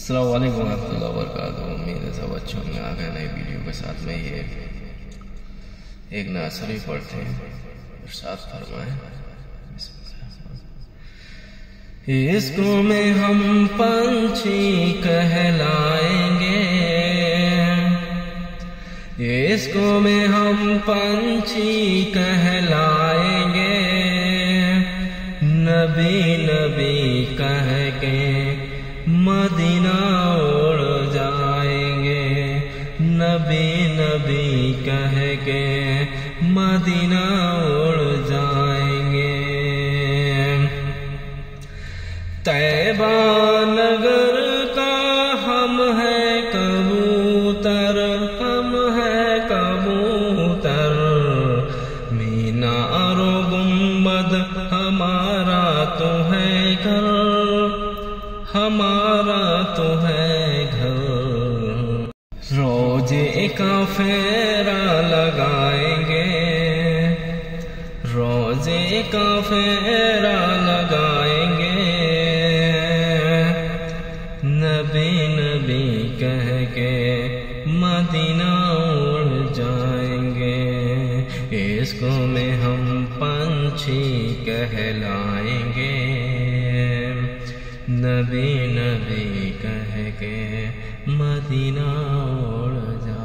السلام علیکم ورحمۃ اللہ وبرکاتہ۔ امید ہے سب اچھے ہوں گے۔ آ گئے نئی ویڈیو کے ساتھ میں یہ ایک ناصری پڑھتے ہیں، ارشاد فرمائیں۔ عشق میں ہم پنچھی کہلائیں گے، عشق میں ہم پنچھی کہلائیں گے، نبی نبی کہہ کے مدینہ اڑ جائیں گے، نبی نبی کہہ کے مدینہ اڑ جائیں گے۔ طیبہ نگر کا ہم ہے کبوتر، ہم ہے کبوتر، مینار و گنبد ہمارا تو ہے گھر، ہمارا تو ہے گھر۔ روزے کا پھیرا لگائیں گے، روزے کا پھیرا لگائیں گے، نبی نبی کہہ کے مدینہ اڑ جائیں گے۔ عشق میں ہم پنچھی کہلائیں گے، نبی نبی کہہ کے مدینہ اڑ جائیں گے۔